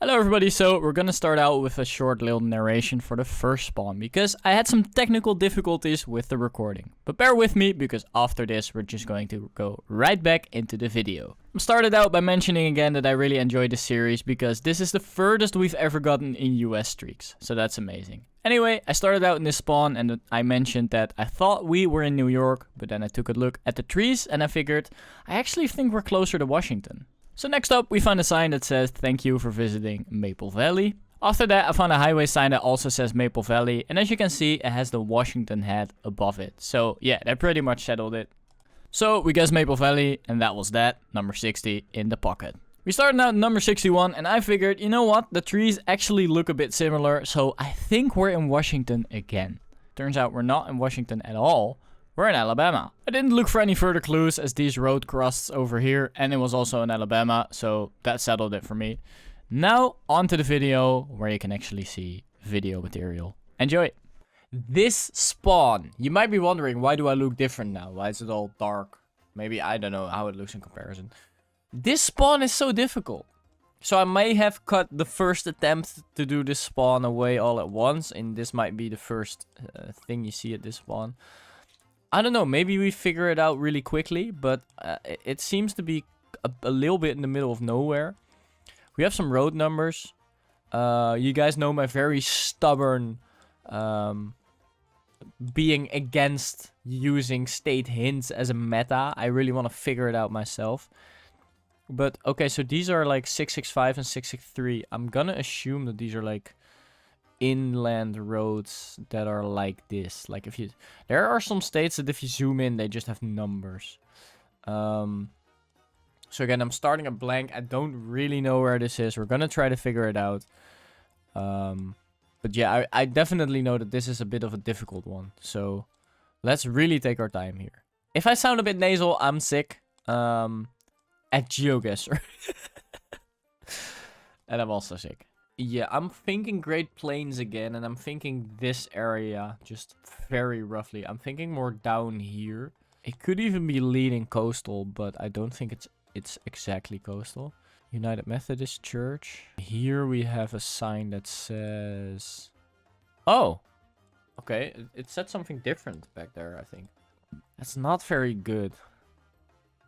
Hello everybody, so we're gonna start out with a short little narration for the first spawn because I had some technical difficulties with the recording. But bear with me because after this we're just going to go right back into the video. I started out by mentioning again that I really enjoyed the series because this is the furthest we've ever gotten in US streaks, so that's amazing. Anyway, I started out in this spawn and I mentioned that I thought we were in New York, but then I took a look at the trees and I figured I actually think we're closer to Washington. So next up, we found a sign that says, "Thank you for visiting Maple Valley." After that, I found a highway sign that also says Maple Valley. And as you can see, it has the Washington hat above it. So yeah, that pretty much settled it. So we guessed Maple Valley, and that was that. Number 60 in the pocket. We started out at number 61, and I figured, you know what? The trees actually look a bit similar. So I think we're in Washington again. Turns out we're not in Washington at all. We're in Alabama. I didn't look for any further clues as these road crossed over here and it was also in Alabama, so that settled it for me. Now on to the video where you can actually see video material. Enjoy! This spawn, you might be wondering, why do I look different now? Why is it all dark? Maybe I don't know how it looks in comparison. This spawn is so difficult. So I may have cut the first attempt to do this spawn away all at once, and this might be the first thing you see at this spawn. I don't know, maybe we figure it out really quickly, but it seems to be a little bit in the middle of nowhere. We have some road numbers. You guys know my very stubborn being against using state hints as a meta. I really want to figure it out myself. But okay, so these are like 665 and 663. I'm gonna assume that these are like inland roads that are like this. Like if you, there are some states that if you zoom in, they just have numbers. So again, I'm starting a blank. I don't really know where this is. We're gonna try to figure it out. But yeah, I definitely know that this is a bit of a difficult one. So let's really take our time here. If I sound a bit nasal, I'm sick. At GeoGuessr. And I'm also sick. Yeah, I'm thinking Great Plains again, and I'm thinking this area, just very roughly. I'm thinking more down here. It could even be leaning coastal, but I don't think it's exactly coastal. United Methodist Church. Here we have a sign that says... Oh! Okay, it said something different back there, I think. That's not very good.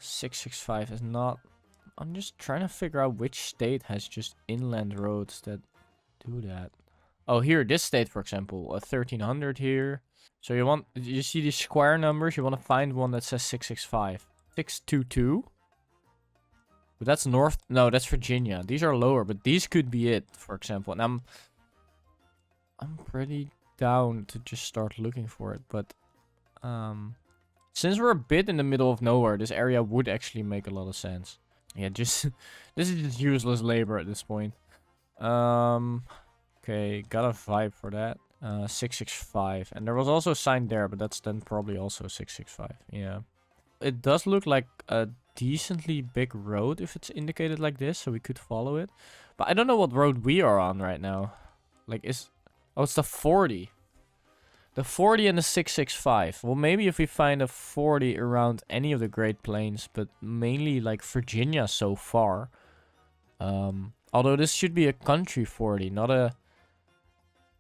665 is not... I'm just trying to figure out which state has just inland roads that do that. Oh, here, this state, for example, a 1300 here. So you see these square numbers, you want to find one that says 665. 622. But that's north, no, that's Virginia. These are lower, but these could be it, for example. And I'm pretty down to just start looking for it, but since we're a bit in the middle of nowhere, this area would actually make a lot of sense. Yeah, just this is just useless labor at this point. Okay, got a vibe for that. 665, and there was also a sign there, but that's then probably also 665. Yeah, it does look like a decently big road if it's indicated like this, so we could follow it. But I don't know what road we are on right now. Like, oh, it's the 40. The 40 and the 665. Well, maybe if we find a 40 around any of the Great Plains, but mainly like Virginia so far. Although this should be a country 40, not a...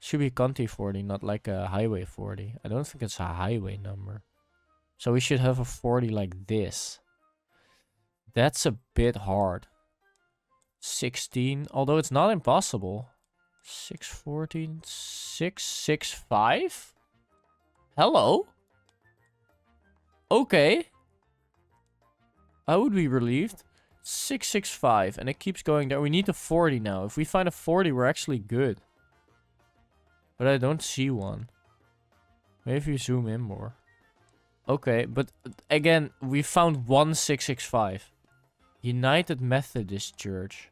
Should be a country 40, not like a highway 40. I don't think it's a highway number. So we should have a 40 like this. That's a bit hard. 16, although it's not impossible. 614, 665? Hello? Okay. I would be relieved. 665, and it keeps going there. We need a 40 now. If we find a 40, we're actually good. But I don't see one. Maybe if you zoom in more. Okay, but again, we found one 665. United Methodist Church.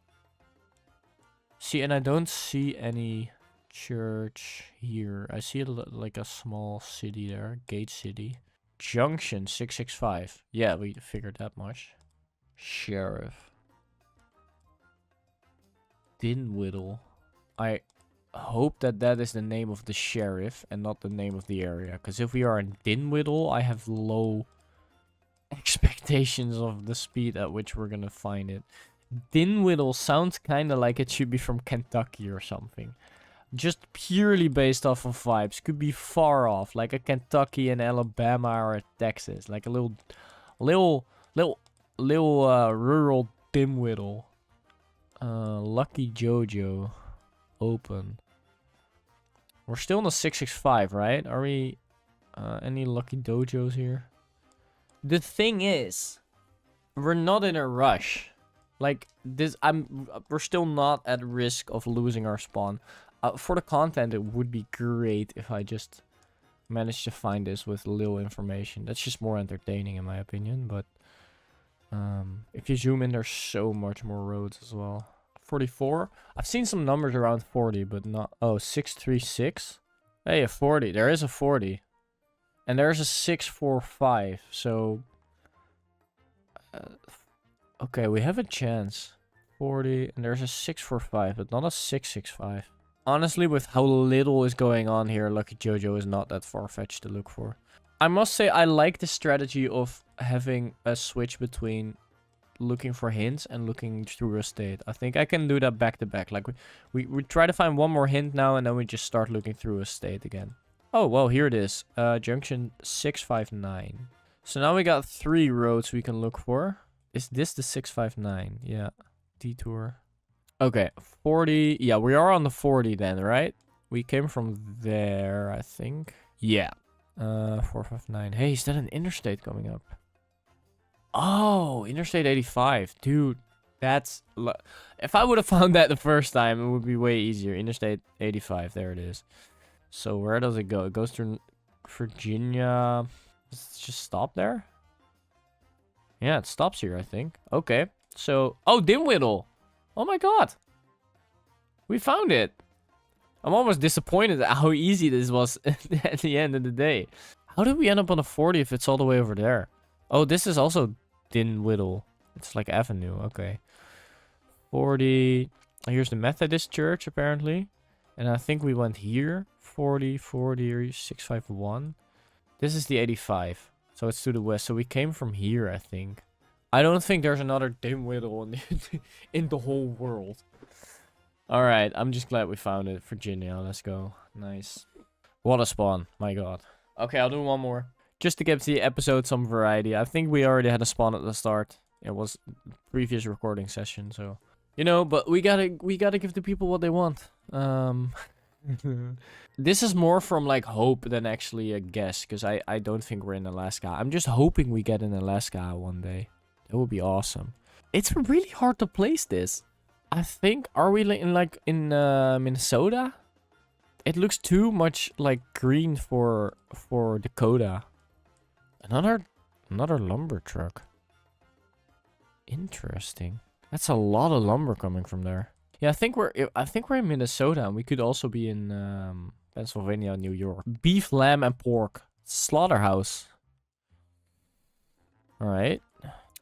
See, and I don't see any church here. I see like a small city there. Gate City. Junction 665. Yeah, we figured that much. Sheriff. Dinwiddle. I hope that that is the name of the sheriff and not the name of the area. Because if we are in Dinwiddle, I have low expectations of the speed at which we're gonna find it. Dinwiddle sounds kind of like it should be from Kentucky or something. Just purely based off of vibes. Could be far off, like a Kentucky and Alabama or a Texas. Like a little rural Dinwiddle. Lucky Jojo. Open. We're still in the 665, right? Are we any lucky dojos here? The thing is, we're not in a rush. Like this, we're still not at risk of losing our spawn. For the content, it would be great if I just managed to find this with little information. That's just more entertaining in my opinion. But if you zoom in, there's so much more roads as well. 44. I've seen some numbers around 40, but not. Oh, 636. Hey, a 40. There is a 40. And there's a 645. So, okay, we have a chance. 40. And there's a 645, but not a 665. Honestly, with how little is going on here, Lucky Jojo is not that far-fetched to look for. I must say, I like the strategy of having a switch between looking for hints and looking through a state. I think I can do that back to back. Like we try to find one more hint now, and then we just start looking through a state again. Oh, well, here it is. Junction 659. So now we got 3 roads we can look for. Is this the 659? Yeah. Detour. Okay, 40. Yeah, we are on the 40 then, right? We came from there, I think. Yeah. 459. Hey, is that an interstate coming up? Oh, Interstate 85. Dude, that's... If I would have found that the first time, it would be way easier. Interstate 85. There it is. So where does it go? It goes through Virginia. Does it just stop there? Yeah, it stops here, I think. Okay. So... Oh, Dinwiddle. Oh my god. We found it. I'm almost disappointed at how easy this was at the end of the day. How did we end up on a 40 if it's all the way over there? Oh, this is also Dinwiddle. It's like Avenue. Okay. 40. Here's the Methodist Church, apparently. And I think we went here. 40, 40, 651. This is the 85. So it's to the west. So we came from here, I think. I don't think there's another Dinwiddle in the whole world. Alright, I'm just glad we found it. Virginia, let's go. Nice. What a spawn. My god. Okay, I'll do one more. Just to give the episode some variety. I think we already had a spawn at the start. It was previous recording session, so... You know, but we gotta give the people what they want. This is more from, like, hope than actually a guess. Because I don't think we're in Alaska. I'm just hoping we get in Alaska one day. That would be awesome. It's really hard to place this. I think, are we in Minnesota? It looks too much like green for Dakota. Another lumber truck. Interesting. That's a lot of lumber coming from there. Yeah, I think we're in Minnesota, and we could also be in Pennsylvania, New York. Beef, lamb, and pork. Slaughterhouse. All right.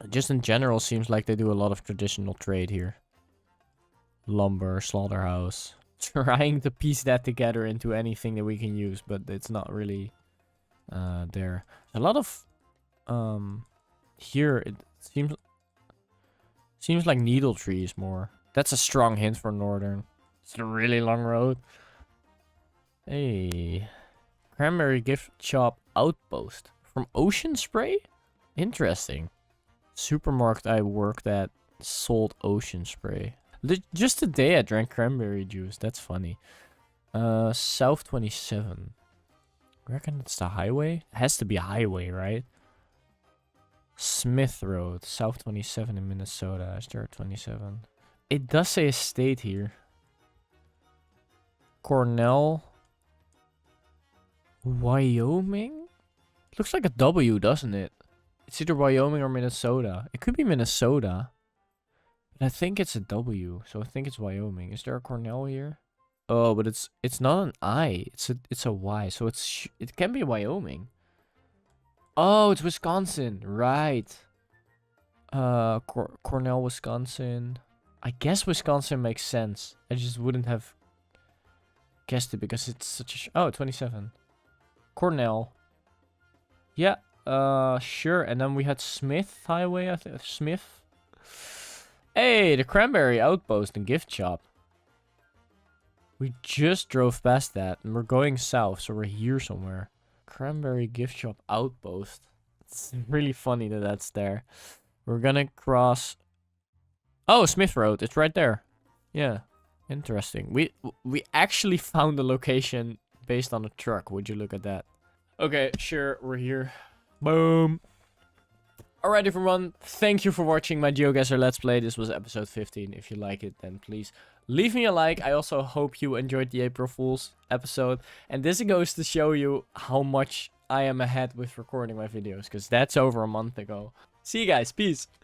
Just in general, seems like they do a lot of traditional trade here. Lumber, slaughterhouse. Trying to piece that together into anything that we can use, but it's not really there. A lot of here it seems like needle trees more. That's a strong hint for northern. It's a really long road. Hey, Cranberry Gift Shop Outpost from Ocean Spray. Interesting. Supermarket I worked at sold Ocean Spray. Just today I drank cranberry juice. That's funny. South 27. I reckon it's the highway. It has to be a highway, right? Smith Road, South 27 in Minnesota. Is there a 27? It does say a state here. Cornell. Wyoming? Looks like a W, doesn't it? It's either Wyoming or Minnesota. It could be Minnesota. But I think it's a W, so I think it's Wyoming. Is there a Cornell here? Oh, but it's not an I. It's a Y, so it can be Wyoming. Oh, it's Wisconsin, right? Cornell, Wisconsin. I guess Wisconsin makes sense. I just wouldn't have guessed it because it's such a... Oh, 27. Cornell. Yeah, sure. And then we had Smith Highway, I think. Smith. Hey, the Cranberry Outpost and Gift Shop. We just drove past that, and we're going south, so we're here somewhere. Cranberry Gift Shop Outpost. It's really funny that that's there. We're gonna cross... Oh, Smith Road. It's right there. Yeah. Interesting. We actually found the location based on a truck. Would you look at that? Okay, sure. We're here. Boom. Alright, everyone. Thank you for watching my GeoGuessr Let's Play. This was episode 15. If you like it, then please leave me a like. I also hope you enjoyed the April Fool's episode. And this goes to show you how much I am ahead with recording my videos, because that's over a month ago. See you guys. Peace.